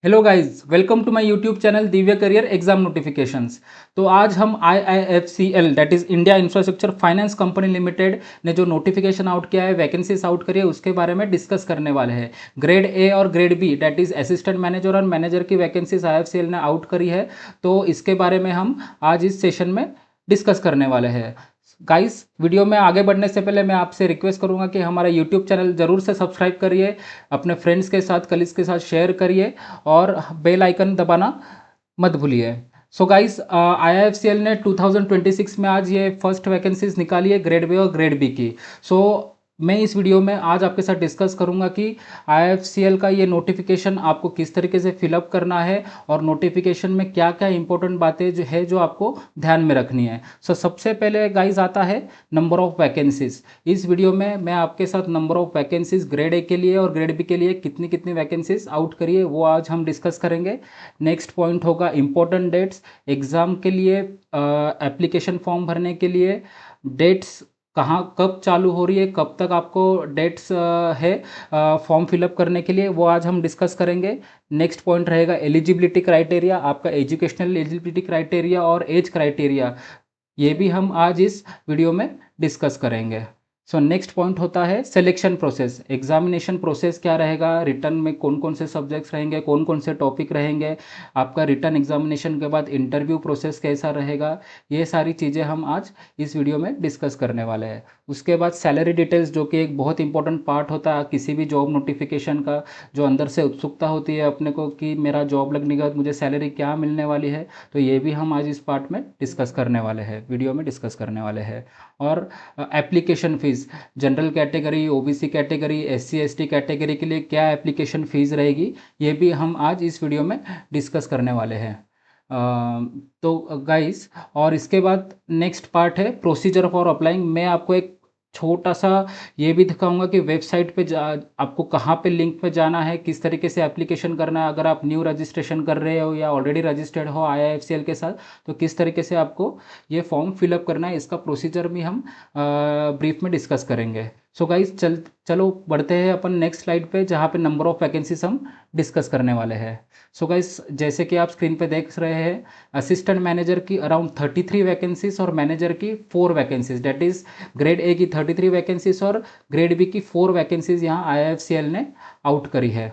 Hello guys, welcome to my YouTube channel Divya career exam notifications. तो आज हम IIFCL that is India Infrastructure Finance Company Limited ने जो notification out किया है, वैकेंसीज आउट करी है, उसके बारे में डिस्कस करने वाले हैं। ग्रेड ए और grade B that is assistant manager और मैनेजर की वैकेंसीज IIFCL ने आउट करी है। तो इसके बारे में हम आज इस सेशन में डिस्कस करने वाले हैं। गाइस, वीडियो में आगे बढ़ने से पहले मैं आपसे रिक्वेस्ट करूंगा कि हमारा यूट्यूब चैनल ज़रूर से सब्सक्राइब करिए, अपने फ्रेंड्स के साथ, कलीग्स के साथ शेयर करिए और बेल आइकन दबाना मत भूलिए। सो गाइस, IIFCL ने 2026 में आज ये फर्स्ट वैकेंसीज निकाली है ग्रेड बी और ग्रेड बी की। सो मैं इस वीडियो में आज आपके साथ डिस्कस करूंगा कि IIFCL का ये नोटिफिकेशन आपको किस तरीके से फिलअप करना है और नोटिफिकेशन में क्या क्या इंपॉर्टेंट बातें जो है जो आपको ध्यान में रखनी है। सो सबसे पहले गाइस आता है नंबर ऑफ वैकेंसीज। इस वीडियो में मैं आपके साथ number of vacancies grade A के लिए और ग्रेड बी के लिए कितनी कितनी वैकेंसीज आउट करिए वो आज हम डिस्कस करेंगे। नेक्स्ट पॉइंट होगा इंपॉर्टेंट डेट्स एग्ज़ाम के लिए, एप्लीकेशन फॉर्म भरने के लिए डेट्स कहाँ कब चालू हो रही है, कब तक आपको डेट्स है फॉर्म फिलअप करने के लिए, वो आज हम डिस्कस करेंगे। नेक्स्ट पॉइंट रहेगा एलिजिबिलिटी क्राइटेरिया, आपका एजुकेशनल एलिजिबिलिटी क्राइटेरिया और एज क्राइटेरिया, ये भी हम आज इस वीडियो में डिस्कस करेंगे। सो नेक्स्ट पॉइंट होता है सिलेक्शन प्रोसेस। एग्जामिनेशन प्रोसेस क्या रहेगा, रिटर्न में कौन कौन से सब्जेक्ट्स रहेंगे, कौन कौन से टॉपिक रहेंगे, आपका रिटर्न एग्जामिनेशन के बाद इंटरव्यू प्रोसेस कैसा रहेगा, ये सारी चीज़ें हम आज इस वीडियो में डिस्कस करने वाले हैं। उसके बाद सैलरी डिटेल्स, जो कि एक बहुत इंपॉर्टेंट पार्ट होता है किसी भी जॉब नोटिफिकेशन का, जो अंदर से उत्सुकता होती है अपने को कि मेरा जॉब लगने के बाद मुझे सैलरी क्या मिलने वाली है, तो ये भी हम आज इस पार्ट में डिस्कस करने वाले हैं, वीडियो में डिस्कस करने वाले हैं। और application fees, general category, OBC category, SC ST category के लिए क्या एप्लीकेशन फ़ीस रहेगी, ये भी हम आज इस वीडियो में डिस्कस करने वाले हैं। तो गाइस, और इसके बाद नेक्स्ट पार्ट है प्रोसीजर फॉर अप्लाइंग। मैं आपको एक छोटा सा ये भी दिखाऊंगा कि वेबसाइट पे आपको कहाँ पे लिंक पे जाना है, किस तरीके से एप्लीकेशन करना है, अगर आप न्यू रजिस्ट्रेशन कर रहे हो या ऑलरेडी रजिस्टर्ड हो IIFCL के साथ, तो किस तरीके से आपको ये फॉर्म फिलअप करना है, इसका प्रोसीजर भी हम ब्रीफ में डिस्कस करेंगे। सो गाइस, चलो बढ़ते हैं अपन नेक्स्ट स्लाइड पे, जहाँ पे नंबर ऑफ वैकेंसीज हम डिस्कस करने वाले हैं। सो गाइस, जैसे कि आप स्क्रीन पे देख रहे हैं, असिस्टेंट मैनेजर की अराउंड 33 वैकेंसीज और मैनेजर की 4 vacancies, date is grade A की 33 वैकेंसीज और ग्रेड बी की 4 वैकेंसीज यहाँ IIFCL ने आउट करी है।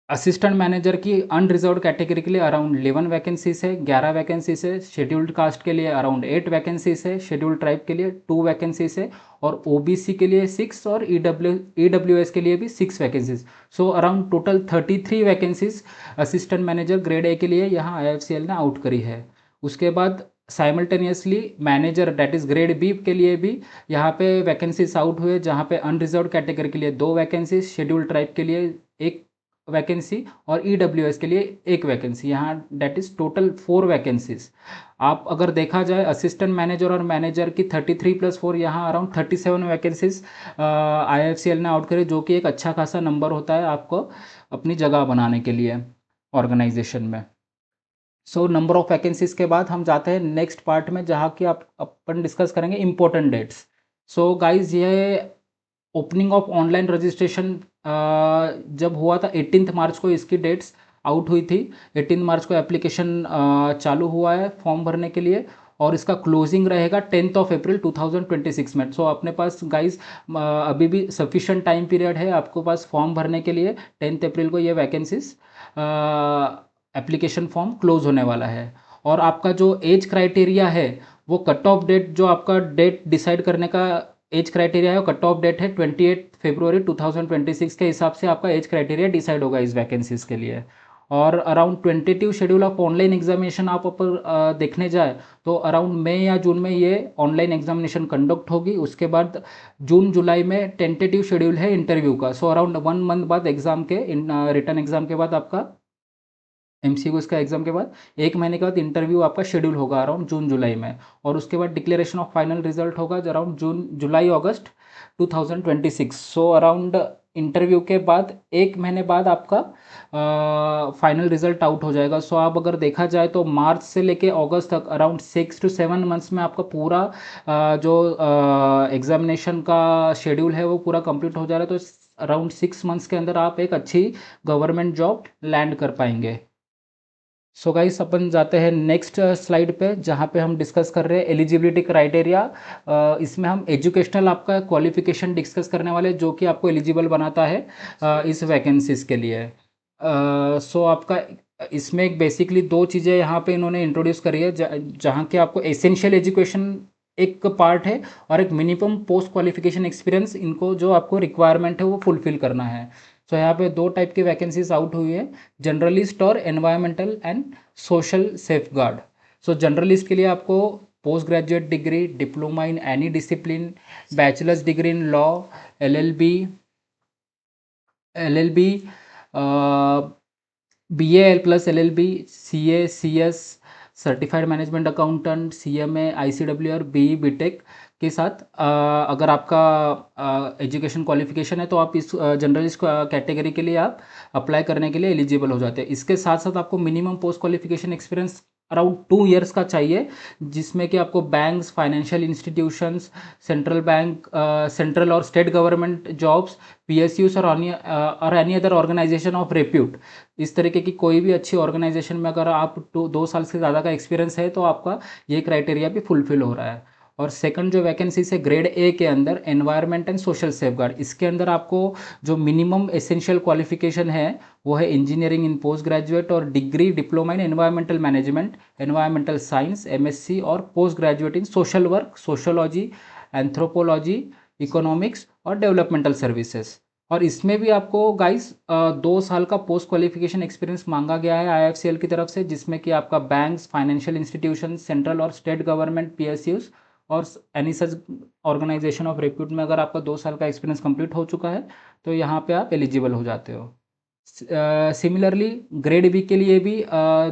असिस्टेंट मैनेजर की अनरिजर्व्ड कैटेगरी के लिए अराउंड 11 वैकेंसीज है, 11 वैकेंसीज है। शेड्यूल्ड कास्ट के लिए अराउंड 8 वैकेंसीज है, शेड्यूल्ड ट्राइब के लिए 2 वैकेंसीज है और OBC के लिए 6 और EWS के लिए भी 6 vacancies. So around total 33 vacancies assistant manager grade A के लिए यहाँ IIFCL ने आउट करी है। उसके बाद simultaneously manager that is grade B के लिए भी यहाँ पे वैकेंसीज आउट हुए, जहाँ पे अनरिजर्व्ड कैटेगरी के लिए 2 वैकेंसीज, शेड्यूल्ड ट्राइब के लिए 1 वैकेंसी और EWS के लिए 1 वैकेंसी, यहाँ डेट इज़ टोटल 4 वैकेंसीज। आप अगर देखा जाए असिस्टेंट मैनेजर और मैनेजर की 33 + 4 यहाँ अराउंड 37 वैकेंसीज IIFCL ने आउट करे, जो कि एक अच्छा खासा नंबर होता है आपको अपनी जगह बनाने के लिए ऑर्गेनाइजेशन में। सो नंबर ऑफ वैकेंसीज के बाद हम जाते हैं नेक्स्ट पार्ट में, जहाँ की आप अपन डिस्कस करेंगे इंपॉर्टेंट डेट्स। सो गाइज, ये ओपनिंग ऑफ ऑनलाइन रजिस्ट्रेशन जब हुआ था 18 मार्च को इसकी डेट्स आउट हुई थी। 18 मार्च को एप्लीकेशन चालू हुआ है फॉर्म भरने के लिए और इसका क्लोजिंग रहेगा 10 अप्रैल 2026 में। सो अपने पास गाइज अभी भी सफिशेंट टाइम पीरियड है आपको पास फॉर्म भरने के लिए। 10 अप्रैल को ये वैकेंसीज एप्लीकेशन फॉर्म क्लोज होने वाला है। और आपका जो एज क्राइटेरिया है, वो कट ऑफ डेट, जो आपका डेट डिसाइड करने का एज क्राइटेरिया है, कट ऑफ डेट है 28 फरवरी 2026 के हिसाब से आपका एज क्राइटेरिया डिसाइड होगा इस वैकेंसीज के लिए। और around tentative schedule of online examination आप ऊपर देखने जाए तो अराउंड मई या जून में ये ऑनलाइन एग्जामिनेशन कंडक्ट होगी। उसके बाद जून जुलाई में टेंटेटिव शेड्यूल है इंटरव्यू का। सो अराउंड 1 मंथ बाद एग्जाम के रिटर्न एग्जाम के बाद आपका MCQs का एग्जाम के बाद 1 महीने के बाद इंटरव्यू आपका शेड्यूल होगा अराउंड जून जुलाई में। और उसके बाद डिक्लेरेशन ऑफ फाइनल रिजल्ट होगा अराउंड जून जुलाई अगस्त 2026। सो अराउंड इंटरव्यू के बाद 1 महीने बाद आपका फाइनल रिजल्ट आउट हो जाएगा। सो आप अगर देखा जाए तो मार्च से लेके अगस्त तक अराउंड 6 to 7 मंथ्स में आपका पूरा जो एग्जामिनेशन का शेड्यूल है वो पूरा कंप्लीट हो जा रहा है। तो अराउंड 6 मंथ्स के अंदर आप एक अच्छी गवर्नमेंट जॉब लैंड कर पाएंगे। सो गाइस अपन जाते हैं नेक्स्ट स्लाइड पे, जहाँ पे हम डिस्कस कर रहे हैं एलिजिबिलिटी क्राइटेरिया। इसमें हम एजुकेशनल आपका क्वालिफिकेशन डिस्कस करने वाले जो कि आपको एलिजिबल बनाता है इस वैकेंसीज के लिए। सो आपका इसमें एक बेसिकली दो चीज़ें यहाँ पे इन्होंने इंट्रोड्यूस करी है, जहाँ के आपको एसेंशियल एजुकेशन एक पार्ट है और एक मिनिमम पोस्ट क्वालिफिकेशन एक्सपीरियंस, इनको जो आपको रिक्वायरमेंट है वो फुलफिल करना है। सो यहाँ पे दो टाइप की वैकेंसीज आउट हुई है, जनरलिस्ट और environmental and social safe guard. So generalist के लिए आपको post graduate degree, diploma in any discipline, bachelors degree in law, LLB, LLB, BA plus LLB, CA, CS, certified management accountant, CMA, ICW और BE BTech के साथ अगर आपका education qualification है तो आप इस जनरलिस्ट कैटेगरी के लिए आप अप्लाई करने के लिए एलिजिबल हो जाते हैं। इसके साथ साथ आपको minimum post qualification experience around 2 years का चाहिए, जिसमें कि आपको banks, financial institutions, central bank, central और स्टेट गवर्नमेंट जॉब्स, PSUs और any other organisation of repute, इस तरीके की कोई भी अच्छी ऑर्गेनाइजेशन में अगर आप 2 साल से ज़्यादा का एक्सपीरियंस है तो आपका ये क्राइटेरिया भी फुलफिल हो रहा है। और सेकंड जो वैकेंसी है ग्रेड ए के अंदर एनवायरनमेंट एंड सोशल सेफगार्ड, इसके अंदर आपको जो मिनिमम एसेंशियल क्वालिफिकेशन है वो है इंजीनियरिंग इन पोस्ट ग्रेजुएट और degree diploma in environmental management, environmental science, MSc और post graduate in social work, sociology, anthropology, economics और डेवलपमेंटल सर्विसेज। और इसमें भी आपको गाइस 2 साल का पोस्ट क्वालिफिकेशन एक्सपीरियंस मांगा गया है IFCL की तरफ से, जिसमें कि आपका बैंक्स, फाइनेंशियल इंस्टीट्यूशन, सेंट्रल और स्टेट गवर्नमेंट PSUs और any such organisation of repute में अगर आपका 2 साल का एक्सपीरियंस कंप्लीट हो चुका है तो यहाँ पे आप एलिजिबल हो जाते हो। सिमिलरली ग्रेड बी के लिए भी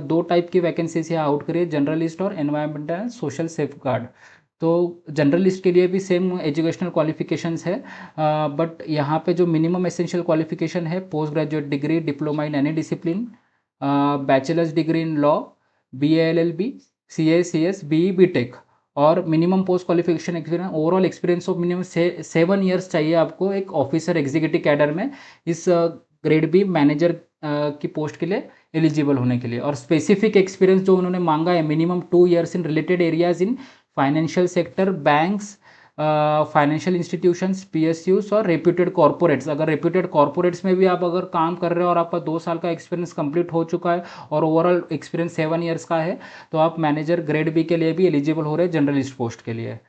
दो टाइप की वैकेंसीज यहाँ आउट करी है, जनरलिस्ट और environmental and social safe guard. तो जनरलिस्ट के लिए भी सेम एजुकेशनल क्वालिफिकेशंस है, बट यहाँ पे जो मिनिमम एसेंशियल क्वालिफिकेशन है post graduate degree, diploma in any discipline, bachelors degree in law, BA LLB, CA CS BE BTech और minimum post qualification experience, overall experience of minimum 7 years चाहिए आपको एक officer executive cadre में इस grade B manager की post के लिए eligible होने के लिए। और स्पेसिफिक एक्सपीरियंस जो उन्होंने मांगा है minimum 2 years in related areas in financial sector, banks, financial institutions, PSUs और रेप्यूटेड कॉर्पोरेट्स। अगर रेप्यूटेड कॉर्पोरेट्स में भी आप अगर काम कर रहे हो और आपका 2 साल का एक्सपीरियंस कंप्लीट हो चुका है और ओवरऑल एक्सपीरियंस 7 ईयर्स का है तो आप मैनेजर ग्रेड बी के लिए भी एलिजिबल हो रहे हैं जनरलिस्ट पोस्ट के लिए।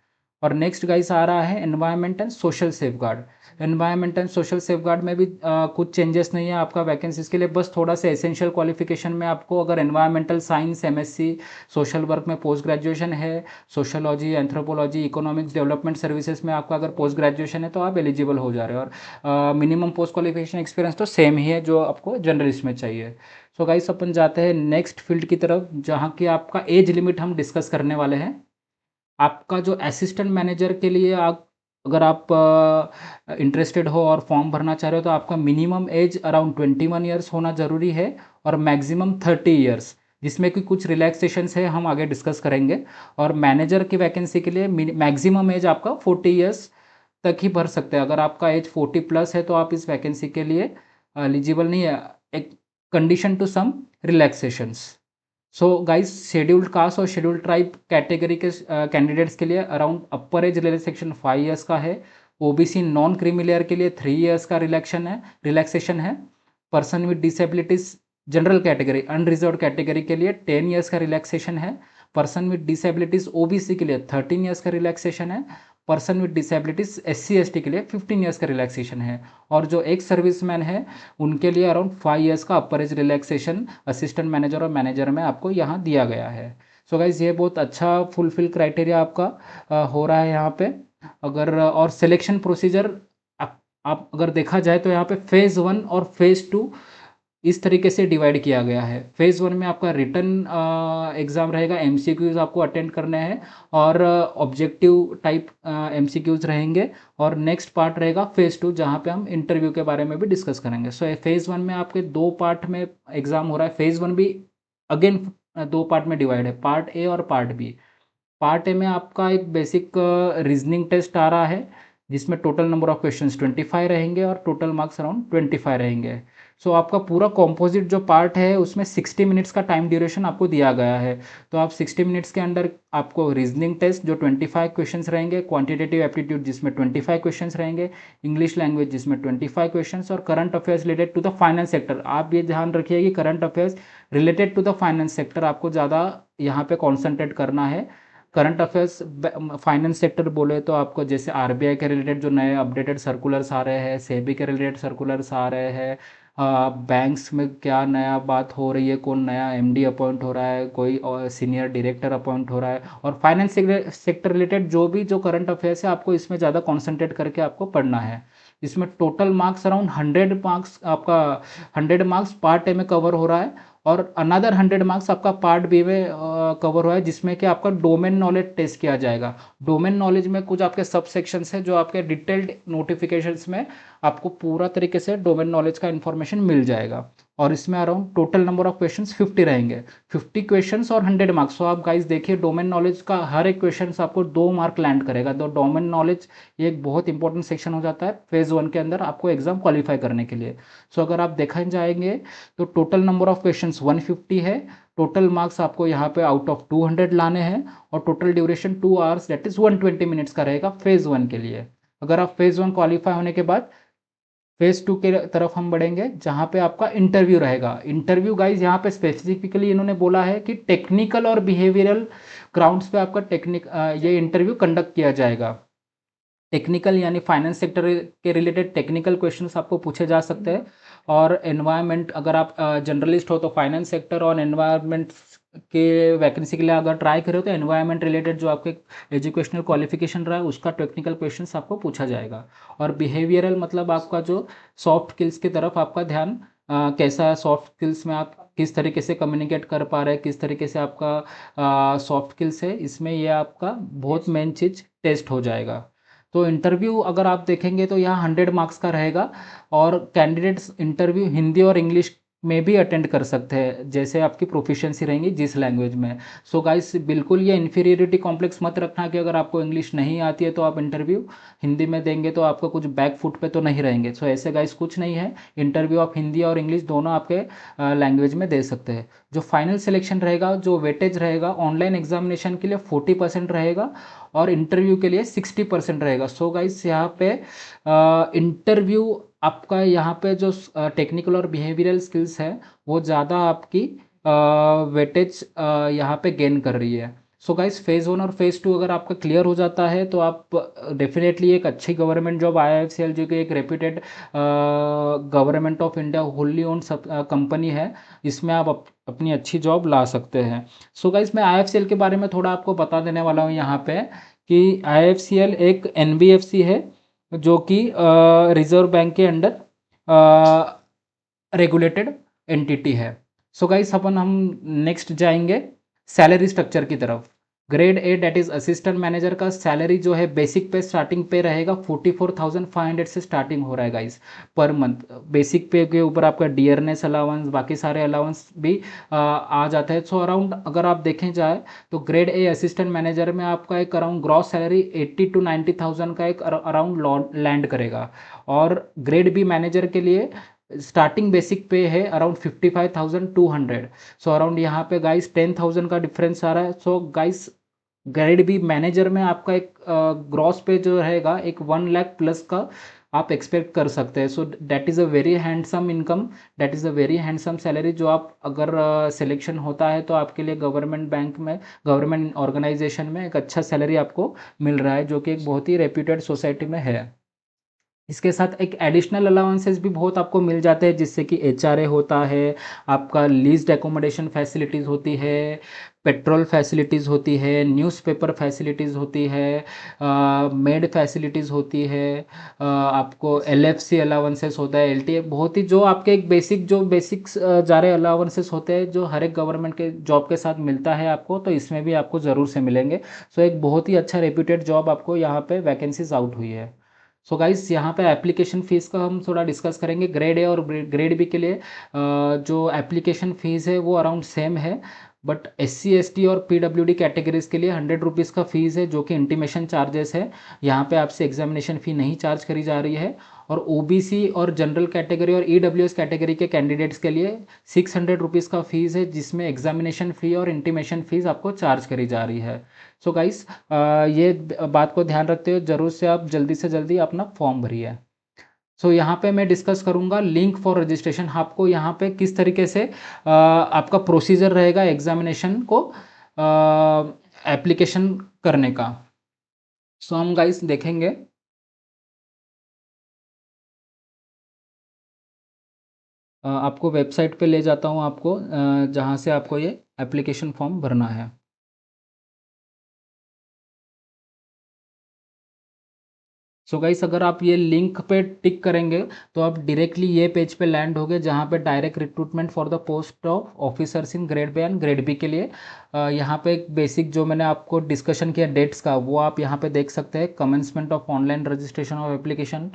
और नेक्स्ट गाइस आ रहा है environment and social safeguard. Environment and social safeguard में भी कुछ चेंजेस नहीं है आपका वैकेंसीज के लिए, बस थोड़ा सा एसेंशियल क्वालिफिकेशन में आपको अगर environmental science, MSc, social work में पोस्ट ग्रेजुएशन है, sociology, anthropology, economics, development services में आपका अगर पोस्ट ग्रेजुएशन है तो आप एलिजिबल हो जा रहे हो। और मिनिमम पोस्ट क्वालिफिकेशन एक्सपीरियंस तो सेम ही है जो आपको जर्नलिस्ट में चाहिए। सो गाइस अपन जाते हैं नेक्स्ट फील्ड की तरफ, जहाँ की आपका एज लिमिट हम डिस्कस करने वाले हैं। आपका जो असिस्टेंट मैनेजर के लिए आप अगर आप इंटरेस्टेड हो और फॉर्म भरना चाह रहे हो तो आपका मिनिमम एज अराउंड 21 ईयर्स होना ज़रूरी है और मैक्सिमम 30 ईयर्स, जिसमें कि कुछ रिलैक्सेशंस है हम आगे डिस्कस करेंगे। और मैनेजर की वैकेंसी के लिए मैक्सिमम एज आपका 40 ईयर्स तक ही भर सकते हैं। अगर आपका एज 40+ है तो आप इस वैकेंसी के लिए एलिजिबल नहीं है, एक condition to some relaxations. So guys scheduled caste और शेड्यूल्ड ट्राइब कैटेगरी के कैंडिडेट्स के लिए around upper age relaxation 5 years का है। OBC नॉन क्रीमी लेयर के लिए 3 ईयर्स का रिलैक्सेशन है। Person with disabilities general category unreserved category के लिए 10 ईयर्स का रिलैक्सेशन है। पर्सन विद डिसेबिलिटीज OBC के लिए 13 ईयर्स का रिलैक्सेशन है। Person with disabilities SC ST के लिए 15 ईयर्स का रिलैक्सेशन है। और जो एक सर्विसमैन है उनके लिए अराउंड 5 ईयर्स का अपर एज रिलैक्सेशन असिस्टेंट मैनेजर और मैनेजर में आपको यहाँ दिया गया है। सो गाइज ये बहुत अच्छा फुलफिल क्राइटेरिया आपका हो रहा है यहाँ पे। अगर और सिलेक्शन प्रोसीजर आप अगर देखा जाए तो यहाँ पे फेज़ 1 और फेज़ 2 इस तरीके से डिवाइड किया गया है। फेज़ 1 में आपका रिटन एग्ज़ाम रहेगा, MCQs आपको अटेंड करने हैं और ऑब्जेक्टिव टाइप MCQs रहेंगे। और नेक्स्ट पार्ट रहेगा फेज़ 2 जहाँ पे हम इंटरव्यू के बारे में भी डिस्कस करेंगे। सो फेज़ 1 में आपके 2 पार्ट में एग्ज़ाम हो रहा है। फेज़ 1 भी अगेन 2 पार्ट में डिवाइड है, पार्ट ए और पार्ट बी। पार्ट ए में आपका एक बेसिक रीजनिंग टेस्ट आ रहा है जिसमें टोटल नंबर ऑफ क्वेश्चंस 25 रहेंगे और टोटल मार्क्स अराउंड 25 रहेंगे। सो आपका पूरा कॉम्पोजिट जो पार्ट है उसमें 60 मिनट्स का टाइम ड्यूरेशन आपको दिया गया है। तो आप 60 मिनट्स के अंदर आपको रीजनिंग टेस्ट जो 25 क्वेश्चंस रहेंगे, क्वांटिटेटिव एप्टीट्यूड जिसमें 25 क्वेश्चंस रहेंगे, इंग्लिश लैंग्वेज जिसमें 25 क्वेश्चंस और current affairs related to the finance sector. आप ये ध्यान रखिए कि current affairs related to the finance sector आपको ज़्यादा यहाँ पे कॉन्सेंट्रेट करना है। करंट अफेयर्स फाइनेंस सेक्टर बोले तो आपको जैसे आरबीआई के रिलेटेड जो नए अपडेटेड सर्कुलर्स आ रहे हैं, सेबी के रिलेटेड सर्कुलर्स आ रहे हैं, बैंक्स में क्या नया बात हो रही है, कौन नया एमडी अपॉइंट हो रहा है, कोई और सीनियर डायरेक्टर अपॉइंट हो रहा है, और फाइनेंस सेक्टर रिलेटेड जो भी जो करंट अफेयर्स है आपको इसमें ज़्यादा कॉन्सेंट्रेट करके आपको पढ़ना है। इसमें टोटल मार्क्स अराउंड 100 मार्क्स आपका 100 मार्क्स पार्ट ए में कवर हो रहा है और अनदर 100 मार्क्स आपका पार्ट बी में कवर हुआ है, जिसमें कि आपका डोमेन नॉलेज टेस्ट किया जाएगा। डोमेन नॉलेज में कुछ आपके सब सेक्शंस हैं जो आपके डिटेल्ड नोटिफिकेशंस में आपको पूरा तरीके से डोमेन नॉलेज का इन्फॉर्मेशन मिल जाएगा। और इसमें around total number of questions 50 रहेंगे, 50 क्वेश्चंस और 100 मार्क्स। तो आप गाइस देखिए डोमेन नॉलेज का हर एक क्वेश्चन आपको 2 मार्क लैंड करेगा। तो डोमेन नॉलेज ये एक बहुत इंपॉर्टेंट सेक्शन हो जाता है फेज 1 के अंदर आपको एग्जाम क्वालिफाई करने के लिए। सो अगर आप देखा जाएंगे तो टोटल नंबर ऑफ क्वेश्चंस 150 है, टोटल मार्क्स आपको यहाँ पे आउट ऑफ 200 लाने हैं और total duration 2 hours that is 120 minutes का रहेगा फेज 1 के लिए। अगर आप फेज 1 क्वालिफाई होने के बाद फेज 2 के तरफ हम बढ़ेंगे जहाँ पे आपका इंटरव्यू रहेगा। इंटरव्यू गाइज यहाँ पे स्पेसिफिकली इन्होंने बोला है कि टेक्निकल और बिहेवियरल ग्राउंड्स पे आपका ये इंटरव्यू कंडक्ट किया जाएगा। टेक्निकल यानी फाइनेंस सेक्टर के रिलेटेड टेक्निकल क्वेश्चंस आपको पूछे जा सकते हैं, और एनवायरनमेंट अगर आप जनरलिस्ट हो तो फाइनेंस सेक्टर और एनवायरनमेंट के वैकेंसी के लिए अगर ट्राई करो तो एनवायरनमेंट रिलेटेड जो आपके एजुकेशनल क्वालिफिकेशन रहा है उसका टेक्निकल क्वेश्चंस आपको पूछा जाएगा। और बिहेवियरल मतलब आपका जो सॉफ्ट स्किल्स की तरफ आपका ध्यान कैसा सॉफ्ट स्किल्स में आप किस तरीके से कम्युनिकेट कर पा रहे हैं, किस तरीके से आपका सॉफ्ट स्किल्स है, इसमें ये आपका बहुत मेन चीज़ टेस्ट हो जाएगा। तो इंटरव्यू अगर आप देखेंगे तो यहाँ 100 मार्क्स का रहेगा और कैंडिडेट्स इंटरव्यू हिंदी और इंग्लिश में भी अटेंड कर सकते हैं जैसे आपकी प्रोफिशिएंसी रहेंगी जिस लैंग्वेज में। सो गाइस बिल्कुल ये इन्फीरियरिटी कॉम्प्लेक्स मत रखना कि अगर आपको इंग्लिश नहीं आती है तो आप इंटरव्यू हिंदी में देंगे तो आपका कुछ बैक फुट पे तो नहीं रहेंगे। सो ऐसे गाइस कुछ नहीं है, इंटरव्यू आप हिंदी और इंग्लिश दोनों आपके लैंग्वेज में दे सकते हैं। जो फाइनल सिलेक्शन रहेगा, जो वेटेज रहेगा ऑनलाइन एग्जामिनेशन के लिए 40% रहेगा और इंटरव्यू के लिए 60% रहेगा। सो गाइस यहाँ पे इंटरव्यू आपका यहाँ पे जो टेक्निकल और बिहेवियरल स्किल्स है वो ज़्यादा आपकी वेटेज यहाँ पे गेन कर रही है। सो गाइस फेज़ 1 और फेज़ 2 अगर आपका क्लियर हो जाता है तो आप डेफिनेटली एक अच्छी गवर्नमेंट जॉब IIFCL जो कि एक reputed government of India होल्ली owned company है, इसमें आप अपनी अच्छी जॉब ला सकते हैं। सो गाइस मैं IIFCL के बारे में थोड़ा आपको बता देने वाला हूँ यहाँ पे कि IIFCL एक NBFC है जो कि रिजर्व बैंक के अंडर रेगुलेटेड एंटिटी है। सो गाइस अपन हम नेक्स्ट जाएंगे सैलरी स्ट्रक्चर की तरफ। Grade A that is assistant manager का सैलरी जो है बेसिक पे स्टार्टिंग पे रहेगा 44,500 से स्टार्टिंग हो रहा है गाइस पर मंथ। बेसिक पे के ऊपर आपका डियरनेस अलाउंस बाकी सारे अलाउंस भी आ जाता है। सो अराउंड अगर आप देखें जाए तो ग्रेड ए असिस्टेंट मैनेजर में आपका एक अराउंड ग्रॉस सैलरी 80 to 90,000 का एक अराउंड लैंड करेगा। और ग्रेड बी मैनेजर के लिए स्टार्टिंग बेसिक पे है अराउंड 55,200। सो अराउंड यहाँ पे गाइस 10,000 का डिफरेंस आ रहा है। So guys grade B manager में आपका एक ग्रॉस पे जो रहेगा एक 1 लाख प्लस का आप एक्सपेक्ट कर सकते हैं। So that is a very handsome income, that is a very handsome salary जो आप अगर सिलेक्शन होता है तो आपके लिए गवर्नमेंट बैंक में गवर्नमेंट ऑर्गेनाइजेशन में एक अच्छा सैलरी आपको मिल रहा है जो कि एक बहुत ही रेप्यूटेड सोसाइटी में है। इसके साथ एक एडिशनल अलाउंसेस भी बहुत आपको मिल जाते हैं जिससे कि HRA होता है, आपका लीज्ड एकोमोडेशन फैसिलिटीज़ होती है, पेट्रोल फैसिलिटीज़ होती है, न्यूज़पेपर फैसिलिटीज़ होती है, मेड फैसिलिटीज़ होती है, आपको LFC अलाउंसेस होता है, LTA बहुत ही जो आपके एक बेसिक्स सारे अलाउंसेस होते हैं जो हर एक गवर्नमेंट के जॉब के साथ मिलता है आपको, तो इसमें भी आपको ज़रूर से मिलेंगे। सो एक बहुत ही अच्छा रेप्यूटेड जॉब आपको यहाँ पे वैकेंसीज आउट हुई है। सो गाइस यहाँ पे एप्लीकेशन फ़ीस का हम थोड़ा डिस्कस करेंगे। ग्रेड ए और ग्रेड बी के लिए जो एप्लीकेशन फ़ीस है वो अराउंड सेम है, बट SC ST और PWD कैटेगरीज के लिए 100 रुपीज़ का फ़ीस है, जो कि इंटीमेशन चार्जेस है। यहाँ पे आपसे एग्जामिनेशन फ़ी नहीं चार्ज करी जा रही है। और OBC और जनरल कैटेगरी और EWS कैटेगरी के कैंडिडेट्स के लिए 600 रुपीज़ का फ़ीस है, जिसमें एग्जामिनेशन फ़ी और इंटीमेशन फ़ीस आपको चार्ज करी जा रही है। सो गाइस, ये बात को ध्यान रखते हुए ज़रूर से आप जल्दी से जल्दी अपना फॉर्म भरिए। सो यहाँ पे मैं डिस्कस करूँगा लिंक फॉर रजिस्ट्रेशन। आपको यहाँ पे किस तरीके से आपका प्रोसीजर रहेगा एग्जामिनेशन को एप्लीकेशन करने का। सो हम गाइस देखेंगे। आपको वेबसाइट पे ले जाता हूँ आपको, जहाँ से आपको ये एप्लीकेशन फॉर्म भरना है। सो गाइस, अगर आप ये लिंक पे टिक करेंगे तो आप डायरेक्टली ये पेज पे लैंड होगे, जहाँ पे direct recruitment for the post of officers in grade B and grade B के लिए यहाँ पे एक बेसिक जो मैंने आपको डिस्कशन किया डेट्स का, वो आप यहाँ पे देख सकते हैं। Commencement of online registration of application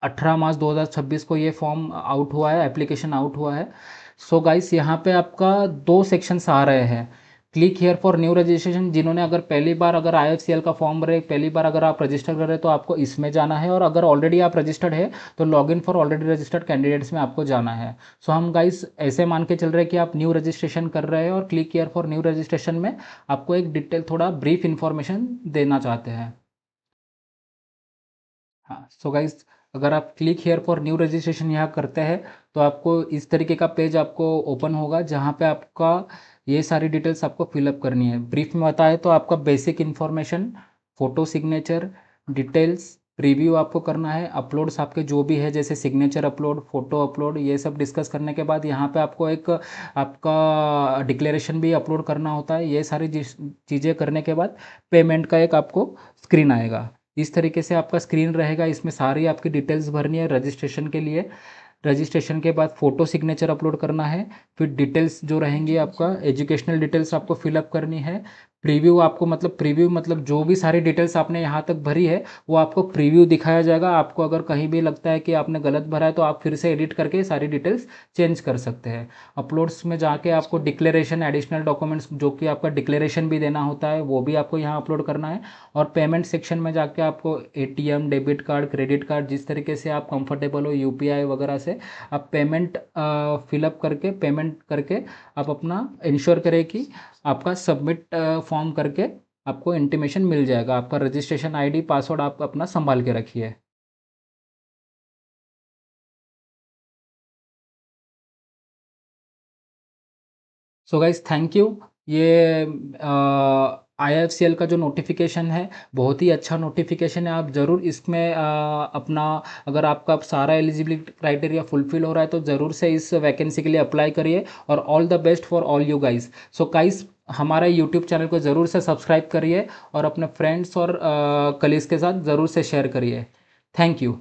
18 मार्च 2026 को ये फॉर्म आउट हुआ है, एप्लीकेशन आउट हुआ है। सो गाइस, यहाँ पे आपका दो सेक्शंस आ रहे हैं। Click here for new registration, जिन्होंने अगर पहली बार अगर IFCL का फॉर्म भरे, पहली बार अगर आप रजिस्टर कर रहे हैं तो आपको इसमें जाना है, और अगर ऑलरेडी आप रजिस्टर्ड है तो log in for already registered candidates में आपको जाना है। सो हम गाइस ऐसे मान के चल रहे हैं कि आप न्यू रजिस्ट्रेशन कर रहे हैं, और click here for new registration में आपको एक डिटेल थोड़ा ब्रीफ इन्फॉर्मेशन देना चाहते हैं। हाँ, सो गाइस, अगर आप click here for new registration यहाँ करते हैं तो आपको इस तरीके का पेज आपको ओपन होगा, जहाँ पे आपका ये सारी डिटेल्स आपको फिलअप करनी है। ब्रीफ में बताए तो आपका basic information, photo, signature, details, preview आपको करना है। अपलोड्स आपके जो भी है, जैसे सिग्नेचर अपलोड, फ़ोटो अपलोड, ये सब डिस्कस करने के बाद यहाँ पे आपको एक आपका डिक्लेरेशन भी अपलोड करना होता है। ये सारी चीज़ें करने के बाद पेमेंट का एक आपको स्क्रीन आएगा। इस तरीके से आपका स्क्रीन रहेगा, इसमें सारी आपकी डिटेल्स भरनी है रजिस्ट्रेशन के लिए। रजिस्ट्रेशन के बाद फ़ोटो सिग्नेचर अपलोड करना है। फिर डिटेल्स जो रहेंगी, आपका एजुकेशनल डिटेल्स आपको फिलअप करनी है। प्रीव्यू मतलब जो भी सारी डिटेल्स आपने यहाँ तक भरी है वो आपको प्रीव्यू दिखाया जाएगा। आपको अगर कहीं भी लगता है कि आपने गलत भरा है तो आप फिर से एडिट करके सारी डिटेल्स चेंज कर सकते हैं। अपलोड्स में जाके आपको डिक्लेरेशन, एडिशनल डॉक्यूमेंट्स जो कि आपका डिक्लेरेशन भी देना होता है, वो भी आपको यहाँ अपलोड करना है। और पेमेंट सेक्शन में जाके आपको ATM, debit card, credit card, जिस तरीके से आप कंफर्टेबल हो, UPI वगैरह से आप पेमेंट फिलअप करके, पेमेंट करके आप अपना इंश्योर करें कि आपका सबमिट फॉर्म करके आपको इंटीमेशन मिल जाएगा। आपका रजिस्ट्रेशन ID, पासवर्ड आप अपना संभाल के रखिए। So guys, thank you. ये IFCL का जो नोटिफिकेशन है बहुत ही अच्छा नोटिफिकेशन है। आप ज़रूर इसमें अपना, अगर आपका सारा एलिजिबिलिटी क्राइटेरिया फुलफिल हो रहा है तो ज़रूर से इस वैकेंसी के लिए अप्लाई करिए। और all the best for all you guys. So guys, हमारा यूट्यूब चैनल को ज़रूर से सब्सक्राइब करिए और अपने फ्रेंड्स और कलीग्स के साथ ज़रूर से शेयर करिए। Thank you.